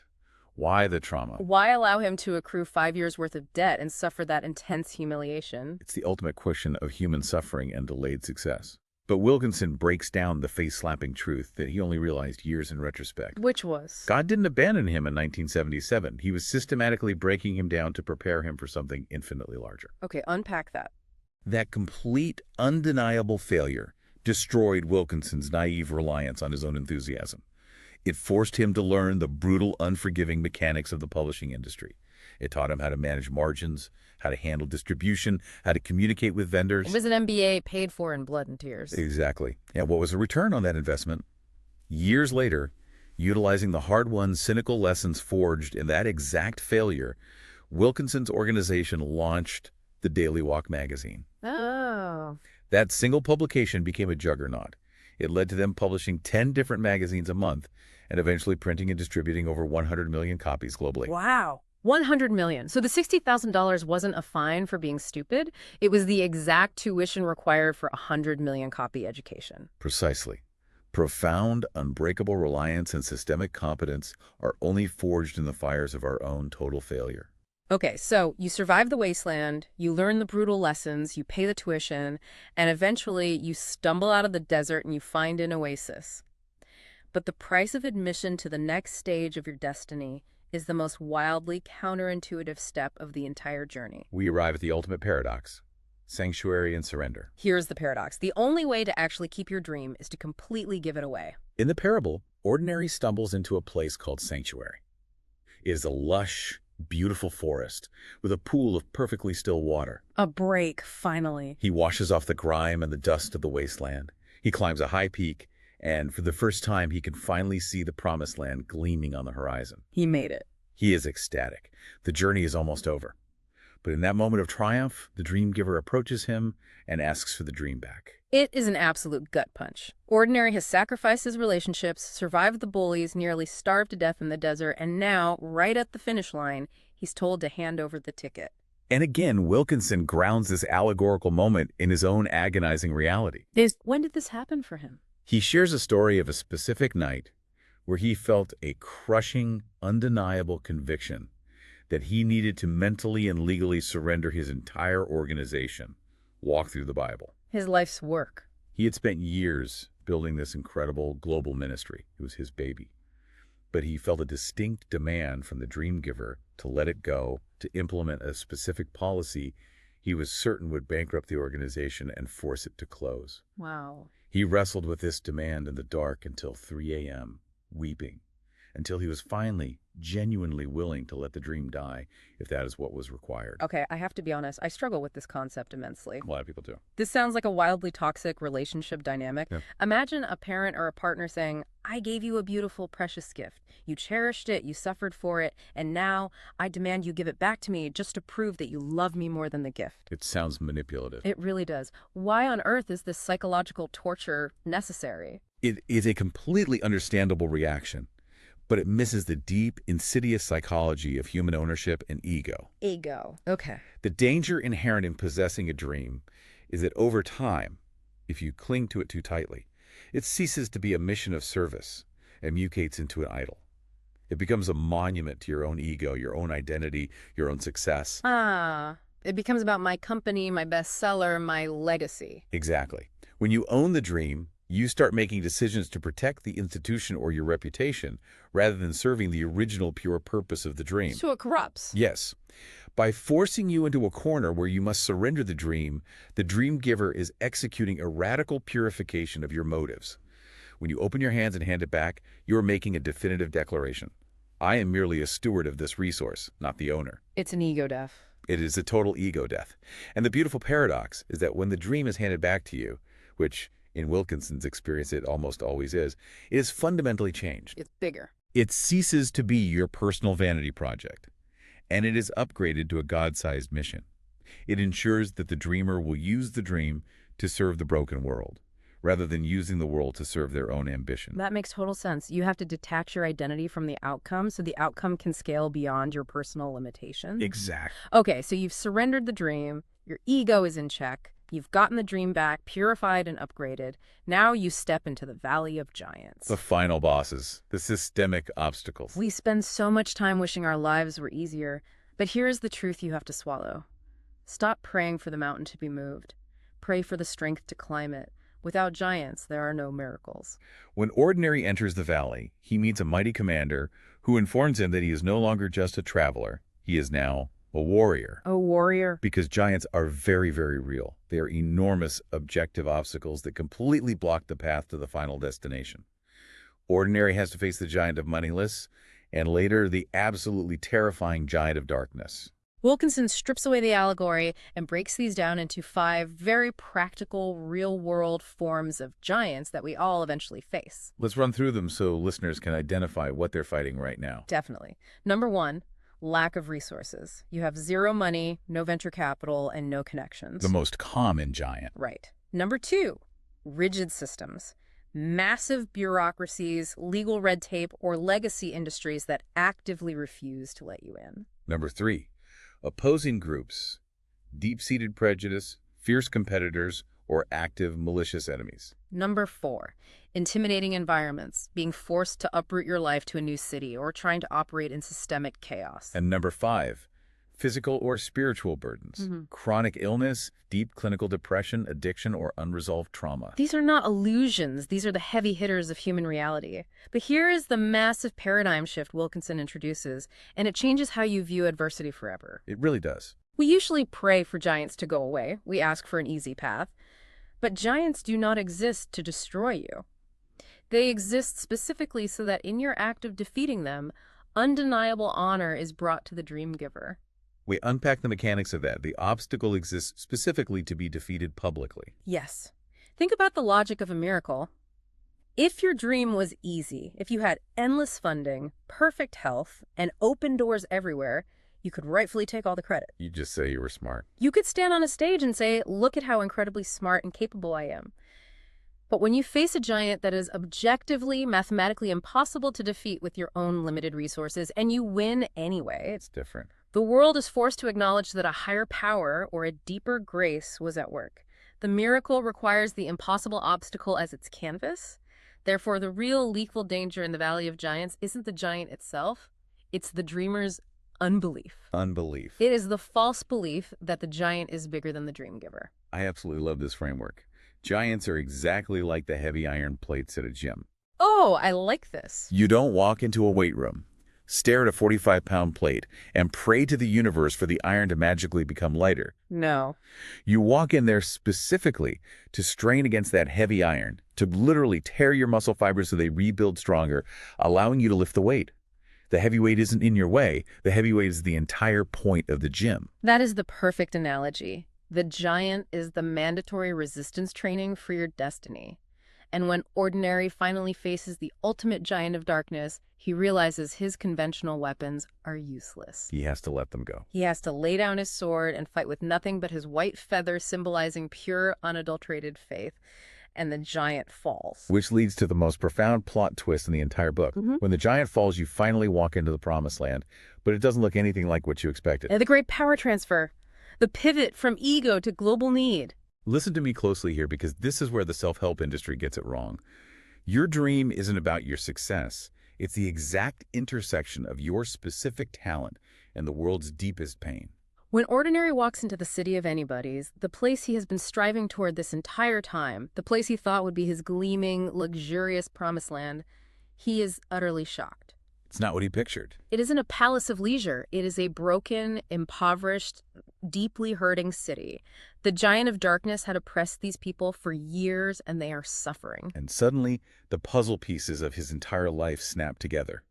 Why the trauma? Why allow him to accrue 5 years' worth of debt and suffer that intense humiliation? It's the ultimate question of human suffering and delayed success. But Wilkinson breaks down the face-slapping truth that he only realized years in retrospect. Which was? God didn't abandon him in 1977. He was systematically breaking him down to prepare him for something infinitely larger. Okay, unpack that. That complete, undeniable failure destroyed Wilkinson's naive reliance on his own enthusiasm. It forced him to learn the brutal, unforgiving mechanics of the publishing industry. It taught him how to manage margins, how to handle distribution, how to communicate with vendors. It was an MBA paid for in blood and tears. Exactly. And what was the return on that investment? Years later, utilizing the hard-won, cynical lessons forged in that exact failure, Wilkinson's organization launched the Daily Walk magazine. Oh. That single publication became a juggernaut. It led to them publishing 10 different magazines a month and eventually printing and distributing over 100 million copies globally. Wow. 100 million. So the $60,000 wasn't a fine for being stupid. It was the exact tuition required for a 100 million copy education. Precisely. Profound, unbreakable reliance and systemic competence are only forged in the fires of our own total failure. Okay, so you survive the wasteland, you learn the brutal lessons, you pay the tuition, and eventually you stumble out of the desert and you find an oasis. But the price of admission to the next stage of your destiny is the most wildly counterintuitive step of the entire journey. We arrive at the ultimate paradox: sanctuary and surrender. Here's the paradox. The only way to actually keep your dream is to completely give it away. In the parable, Ordinary stumbles into a place called sanctuary. It is a lush, beautiful forest with a pool of perfectly still water. A break, finally. He washes off the grime and the dust of the wasteland. He climbs a high peak And for the first time, he can finally see the promised land gleaming on the horizon. He made it. He is ecstatic. The journey is almost over. But in that moment of triumph, the dream giver approaches him and asks for the dream back. It is an absolute gut punch. Ordinary has sacrificed his relationships, survived the bullies, nearly starved to death in the desert, and now, right at the finish line, he's told to hand over the ticket. And again, Wilkinson grounds this allegorical moment in his own agonizing reality. When did this happen for him? He shares a story of a specific night where he felt a crushing, undeniable conviction that he needed to mentally and legally surrender his entire organization, walk through the Bible. His life's work. He had spent years building this incredible global ministry. It was his baby. But he felt a distinct demand from the dream giver to let it go, to implement a specific policy he was certain would bankrupt the organization and force it to close. Wow. He wrestled with this demand in the dark until 3 a.m., weeping, until he was finally genuinely willing to let the dream die if that is what was required. Okay, I have to be honest, I struggle with this concept immensely. A lot of people do. This sounds like a wildly toxic relationship dynamic. Yeah. Imagine a parent or a partner saying, I gave you a beautiful, precious gift. You cherished it, you suffered for it, and now I demand you give it back to me just to prove that you love me more than the gift. It sounds manipulative. It really does. Why on earth is this psychological torture necessary? It is a completely understandable reaction, but it misses the deep, insidious psychology of human ownership and ego. Ego. Okay. The danger inherent in possessing a dream is that over time, if you cling to it too tightly, it ceases to be a mission of service and mutates into an idol. It becomes a monument to your own ego, your own identity, your own success. It becomes about my company, my bestseller, my legacy. Exactly. When you own the dream, you start making decisions to protect the institution or your reputation rather than serving the original pure purpose of the dream. So it corrupts. Yes. By forcing you into a corner where you must surrender the dream giver is executing a radical purification of your motives. When you open your hands and hand it back, you are making a definitive declaration. I am merely a steward of this resource, not the owner. It's an ego death. It is a total ego death. And the beautiful paradox is that when the dream is handed back to you, which in Wilkinson's experience it almost always is, it is fundamentally changed. It's bigger. It ceases to be your personal vanity project, and it is upgraded to a God-sized mission. It ensures that the dreamer will use the dream to serve the broken world, rather than using the world to serve their own ambition. That makes total sense. You have to detach your identity from the outcome so the outcome can scale beyond your personal limitations. Exactly. Okay, so you've surrendered the dream, your ego is in check, you've gotten the dream back, purified and upgraded. Now you step into the Valley of Giants. The final bosses, the systemic obstacles. We spend so much time wishing our lives were easier, but here's the truth you have to swallow. Stop praying for the mountain to be moved. Pray for the strength to climb it. Without giants, there are no miracles. When Ordinary enters the valley, he meets a mighty commander who informs him that he is no longer just a traveler. He is now a warrior. A warrior? Because giants are very, very real. They are enormous objective obstacles that completely block the path to the final destination. Ordinary has to face the giant of moneyless, and later the absolutely terrifying giant of darkness. Wilkinson strips away the allegory and breaks these down into 5 very practical, real-world forms of giants that we all eventually face. Let's run through them so listeners can identify what they're fighting right now. Definitely. Number 1, lack of resources. You have 0 money, no venture capital, and no connections. The most common giant. Right. Number 2, rigid systems. Massive bureaucracies, legal red tape, or legacy industries that actively refuse to let you in. Number 3, opposing groups, deep-seated prejudice, fierce competitors, or active malicious enemies. Number 4, intimidating environments, being forced to uproot your life to a new city or trying to operate in systemic chaos. And number 5, physical or spiritual burdens, chronic illness, deep clinical depression, addiction, or unresolved trauma. These are not illusions. These are the heavy hitters of human reality. But here is the massive paradigm shift Wilkinson introduces, and it changes how you view adversity forever. It really does. We usually pray for giants to go away. We ask for an easy path. But giants do not exist to destroy you. They exist specifically so that in your act of defeating them, undeniable honor is brought to the dream giver. We unpack the mechanics of that. The obstacle exists specifically to be defeated publicly. Yes. Think about the logic of a miracle. If your dream was easy, if you had endless funding, perfect health, and open doors everywhere, you could rightfully take all the credit. You just say you were smart. You could stand on a stage and say, look at how incredibly smart and capable I am. But when you face a giant that is objectively, mathematically impossible to defeat with your own limited resources, and you win anyway, It's different. the world is forced to acknowledge that a higher power or a deeper grace was at work. The miracle requires the impossible obstacle as its canvas. Therefore, the real lethal danger in the Valley of Giants isn't the giant itself, it's the dreamer's unbelief. Unbelief. It is the false belief that the giant is bigger than the dream giver. I absolutely love this framework. Giants are exactly like the heavy iron plates at a gym. Oh, I like this. You don't walk into a weight room, stare at a 45-pound plate, and pray to the universe for the iron to magically become lighter. No. You walk in there specifically to strain against that heavy iron, to literally tear your muscle fibers so they rebuild stronger, allowing you to lift the weight. The heavy weight isn't in your way. The heavy weight is the entire point of the gym. That is the perfect analogy. The giant is the mandatory resistance training for your destiny. And when Ordinary finally faces the ultimate giant of darkness, he realizes his conventional weapons are useless. He has to let them go. He has to lay down his sword and fight with nothing but his white feather symbolizing pure, unadulterated faith. And the giant falls. Which leads to the most profound plot twist in the entire book. When the giant falls, you finally walk into the promised land, but it doesn't look anything like what you expected. The great power transfer. The pivot from ego to global need. Listen to me closely here, because this is where the self-help industry gets it wrong. Your dream isn't about your success. It's the exact intersection of your specific talent and the world's deepest pain. When Ordinary walks into the city of anybody's, the place he has been striving toward this entire time, the place he thought would be his gleaming, luxurious promised land, he is utterly shocked. It's not what he pictured. It isn't a palace of leisure. It is a broken, impoverished, deeply hurting city. The giant of darkness had oppressed these people for years, and they are suffering. And suddenly, the puzzle pieces of his entire life snap together.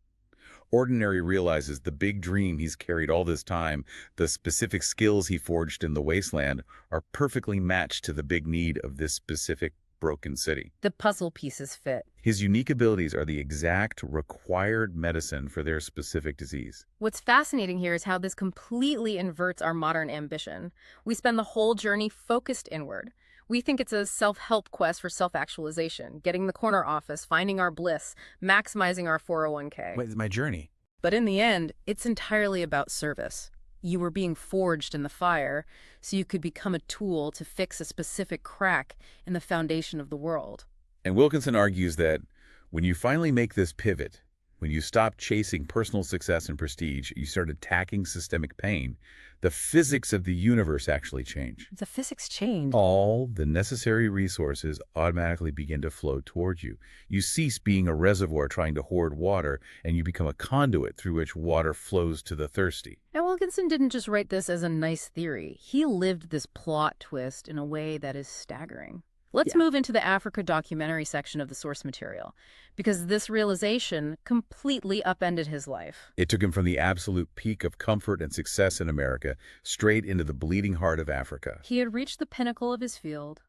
Ordinary realizes the big dream he's carried all this time, the specific skills he forged in the wasteland, are perfectly matched to the big need of this specific broken city. The puzzle pieces fit. His unique abilities are the exact required medicine for their specific disease. What's fascinating here is how this completely inverts our modern ambition. We spend the whole journey focused inward. We think it's a self-help quest for self-actualization, getting the corner office, finding our bliss, maximizing our 401k. Wait, it's my journey. But in the end, it's entirely about service. You were being forged in the fire, so you could become a tool to fix a specific crack in the foundation of the world. And Wilkinson argues that when you finally make this pivot, when you stop chasing personal success and prestige, you start attacking systemic pain, the physics of the universe actually change. The physics change. All the necessary resources automatically begin to flow toward you. You cease being a reservoir trying to hoard water, and you become a conduit through which water flows to the thirsty. And Wilkinson didn't just write this as a nice theory. He lived this plot twist in a way that is staggering. Let's move into the Africa documentary section of the source material, because this realization completely upended his life. It took him from the absolute peak of comfort and success in America straight into the bleeding heart of Africa. He had reached the pinnacle of his field,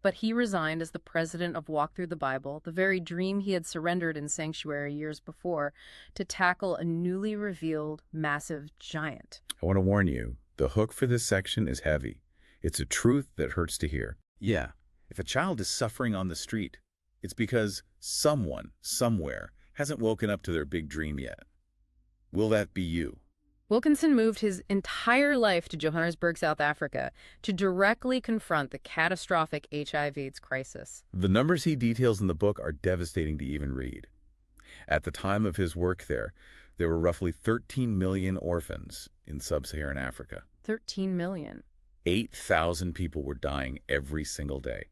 but he resigned as the president of Walk Through the Bible, the very dream he had surrendered in sanctuary years before, to tackle a newly revealed massive giant. I want to warn you, the hook for this section is heavy. It's a truth that hurts to hear. Yeah. If a child is suffering on the street, it's because someone, somewhere, hasn't woken up to their big dream yet. Will that be you? Wilkinson moved his entire life to Johannesburg, South Africa, to directly confront the catastrophic HIV/AIDS crisis. The numbers he details in the book are devastating to even read. At the time of his work there were roughly 13 million orphans in sub-Saharan Africa. 13 million. 8,000 people were dying every single day.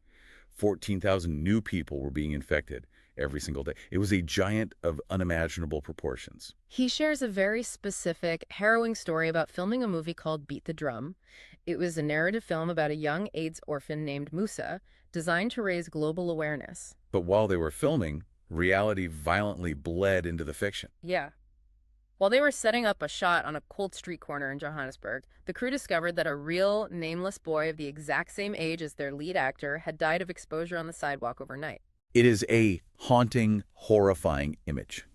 14,000 new people were being infected every single day. It was a giant of unimaginable proportions. He shares a very specific, harrowing story about filming a movie called Beat the Drum. It was a narrative film about a young AIDS orphan named Musa, designed to raise global awareness. But while they were filming, reality violently bled into the fiction. Yeah. While they were setting up a shot on a cold street corner in Johannesburg, the crew discovered that a real, nameless boy of the exact same age as their lead actor had died of exposure on the sidewalk overnight. It is a haunting, horrifying image,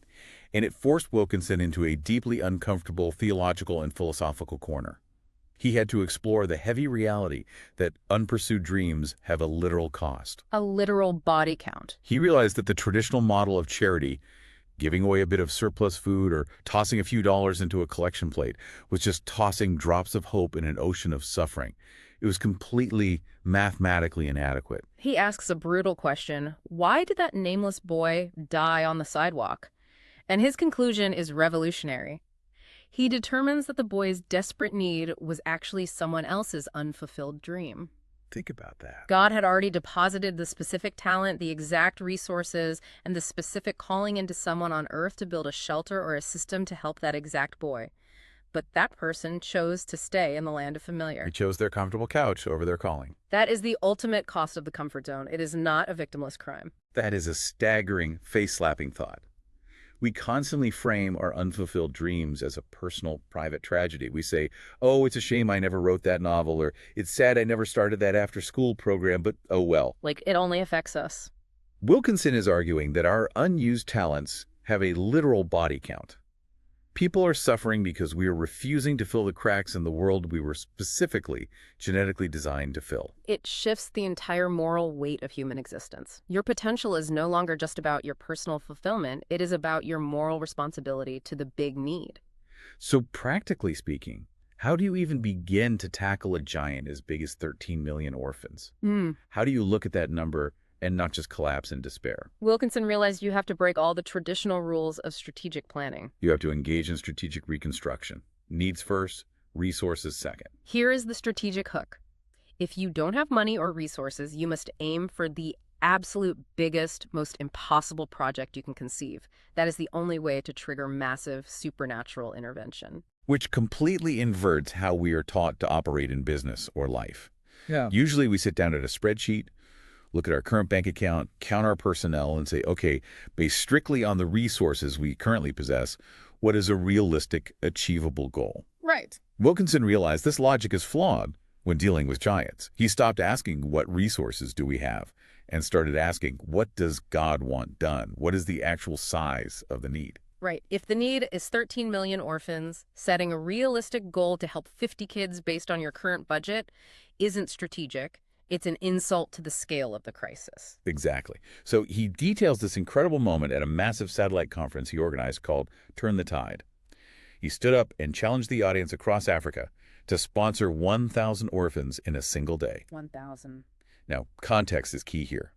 and it forced Wilkinson into a deeply uncomfortable theological and philosophical corner. He had to explore the heavy reality that unpursued dreams have a literal cost. A literal body count. He realized that the traditional model of charity, giving away a bit of surplus food or tossing a few dollars into a collection plate, was just tossing drops of hope in an ocean of suffering. It was completely mathematically inadequate. He asks a brutal question: why did that nameless boy die on the sidewalk? And his conclusion is revolutionary. He determines that the boy's desperate need was actually someone else's unfulfilled dream. Think about that. God had already deposited the specific talent, the exact resources, and the specific calling into someone on earth to build a shelter or a system to help that exact boy. But that person chose to stay in the land of familiar. They chose their comfortable couch over their calling. That is the ultimate cost of the comfort zone. It is not a victimless crime. That is a staggering, face-slapping thought. We constantly frame our unfulfilled dreams as a personal, private tragedy. We say, oh, it's a shame I never wrote that novel, or it's sad I never started that after-school program, but oh well. Like, it only affects us. Wilkinson is arguing that our unused talents have a literal body count. People are suffering because we are refusing to fill the cracks in the world we were specifically genetically designed to fill. It shifts the entire moral weight of human existence. Your potential is no longer just about your personal fulfillment. It is about your moral responsibility to the big need. So practically speaking, how do you even begin to tackle a giant as big as 13 million orphans? How do you look at that number and not just collapse in despair? Wilkinson realized you have to break all the traditional rules of strategic planning. You have to engage in strategic reconstruction. Needs first, resources second. Here is the strategic hook. If you don't have money or resources, you must aim for the absolute biggest, most impossible project you can conceive. That is the only way to trigger massive supernatural intervention. Which completely inverts how we are taught to operate in business or life. Yeah. Usually we sit down at a spreadsheet, look at our current bank account, count our personnel, and say, okay, based strictly on the resources we currently possess, what is a realistic, achievable goal? Right. Wilkinson realized this logic is flawed when dealing with giants. He stopped asking, what resources do we have? And started asking, what does God want done? What is the actual size of the need? Right. If the need is 13 million orphans, setting a realistic goal to help 50 kids based on your current budget isn't strategic. It's an insult to the scale of the crisis. Exactly. So he details this incredible moment at a massive satellite conference he organized called Turn the Tide. He stood up and challenged the audience across Africa to sponsor 1,000 orphans in a single day. 1,000. Now, context is key here.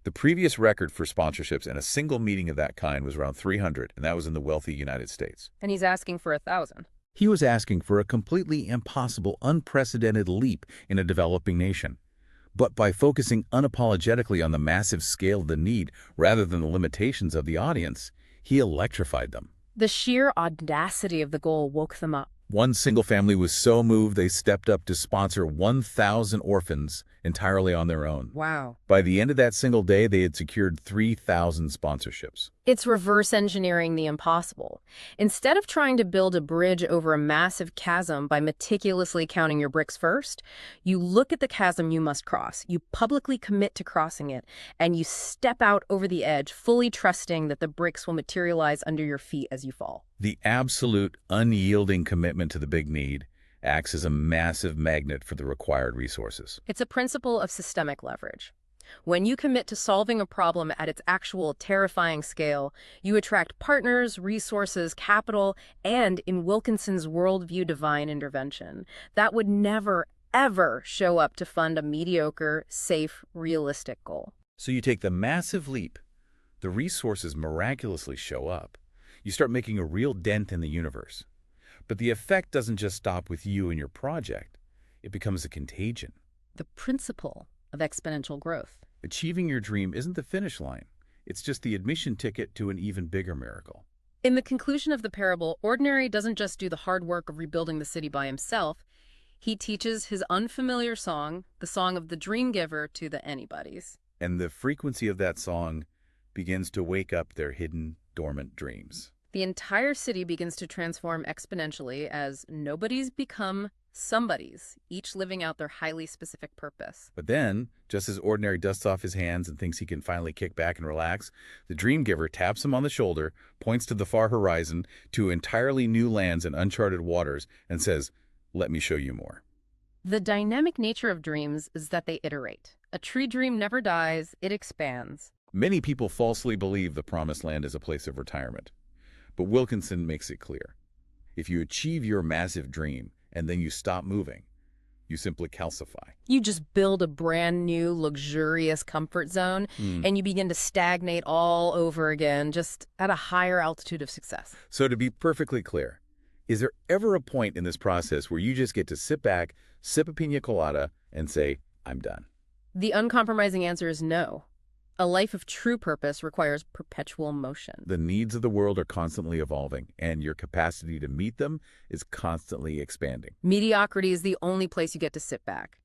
The previous record for sponsorships in a single meeting of that kind was around 300, and that was in the wealthy United States. And he's asking for 1,000. He was asking for a completely impossible, unprecedented leap in a developing nation. But by focusing unapologetically on the massive scale of the need rather than the limitations of the audience, he electrified them. The sheer audacity of the goal woke them up. One single family was so moved they stepped up to sponsor 1,000 orphans entirely on their own. Wow. By the end of that single day, they had secured 3,000 sponsorships. It's reverse engineering the impossible. Instead of trying to build a bridge over a massive chasm by meticulously counting your bricks first, you look at the chasm you must cross, you publicly commit to crossing it, and you step out over the edge, fully trusting that the bricks will materialize under your feet as you fall. The absolute, unyielding commitment to the big need acts as a massive magnet for the required resources. It's a principle of systemic leverage. When you commit to solving a problem at its actual terrifying scale, you attract partners, resources, capital, and, in Wilkinson's worldview, divine intervention. That would never, ever show up to fund a mediocre, safe, realistic goal. So you take the massive leap, the resources miraculously show up. You start making a real dent in the universe. But the effect doesn't just stop with you and your project. It becomes a contagion. The principle of exponential growth. Achieving your dream isn't the finish line. It's just the admission ticket to an even bigger miracle. In the conclusion of the parable, Ordinary doesn't just do the hard work of rebuilding the city by himself. He teaches his unfamiliar song, the song of the dream giver, to the anybodies. And the frequency of that song begins to wake up their hidden, dormant dreams. The entire city begins to transform exponentially as nobodies become Somebody's, each living out their highly specific purpose. But then, just as Ordinary dusts off his hands and thinks he can finally kick back and relax, the dream giver taps him on the shoulder, points to the far horizon, to entirely new lands and uncharted waters, and says, "Let me show you more." The dynamic nature of dreams is that they iterate. A true dream never dies, it expands. Many people falsely believe the Promised Land is a place of retirement. But Wilkinson makes it clear. If you achieve your massive dream and then you stop moving, you simply calcify. You just build a brand new, luxurious comfort zone, and you begin to stagnate all over again, just at a higher altitude of success. So to be perfectly clear, is there ever a point in this process where you just get to sit back, sip a pina colada, and say, "I'm done"? The uncompromising answer is no. A life of true purpose requires perpetual motion. The needs of the world are constantly evolving, and your capacity to meet them is constantly expanding. Mediocrity is the only place you get to sit back.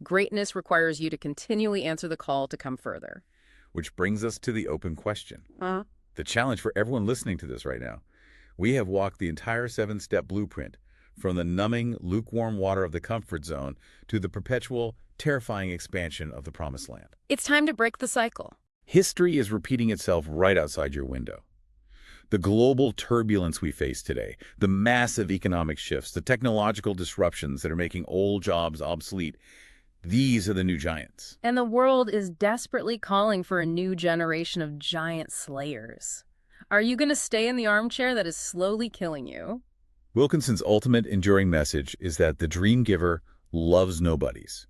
Greatness requires you to continually answer the call to come further. Which brings us to the open question. The challenge for everyone listening to this right now. We have walked the entire 7-step blueprint, from the numbing, lukewarm water of the comfort zone to the perpetual, terrifying expansion of the Promised Land. It's time to break the cycle. History is repeating itself right outside your window. The global turbulence we face today, the massive economic shifts, the technological disruptions that are making old jobs obsolete, these are the new giants. And the world is desperately calling for a new generation of giant slayers. Are you going to stay in the armchair that is slowly killing you? Wilkinson's ultimate enduring message is that the dream giver loves nobodies.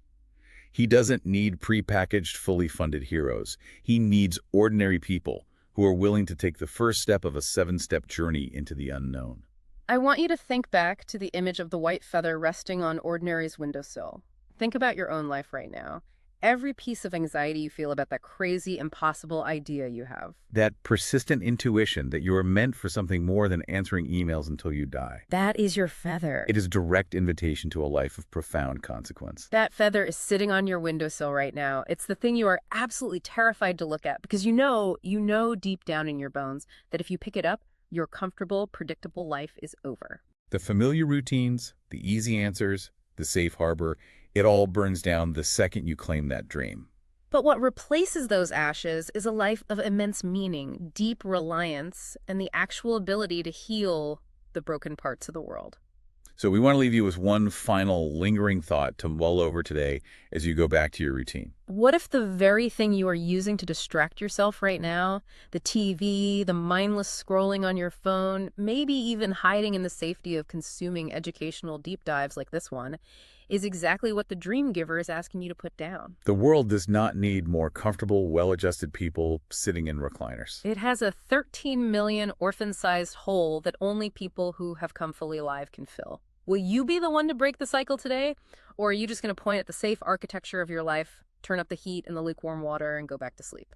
He doesn't need prepackaged, fully funded heroes. He needs ordinary people who are willing to take the first step of a 7-step journey into the unknown. I want you to think back to the image of the white feather resting on Ordinary's windowsill. Think about your own life right now. Every piece of anxiety you feel about that crazy, impossible idea you have. That persistent intuition that you are meant for something more than answering emails until you die. That is your feather. It is a direct invitation to a life of profound consequence. That feather is sitting on your windowsill right now. It's the thing you are absolutely terrified to look at because you know deep down in your bones that if you pick it up, your comfortable, predictable life is over. The familiar routines, the easy answers, the safe harbor, it all burns down the second you claim that dream. But what replaces those ashes is a life of immense meaning, deep reliance, and the actual ability to heal the broken parts of the world. So we want to leave you with one final lingering thought to mull over today as you go back to your routine. What if the very thing you are using to distract yourself right now, the TV, the mindless scrolling on your phone, maybe even hiding in the safety of consuming educational deep dives like this one, is exactly what the dream giver is asking you to put down? The world does not need more comfortable, well-adjusted people sitting in recliners. It has a 13 million orphan-sized hole that only people who have come fully alive can fill. Will you be the one to break the cycle today? Or are you just going to point at the safe architecture of your life, turn up the heat and the lukewarm water, and go back to sleep?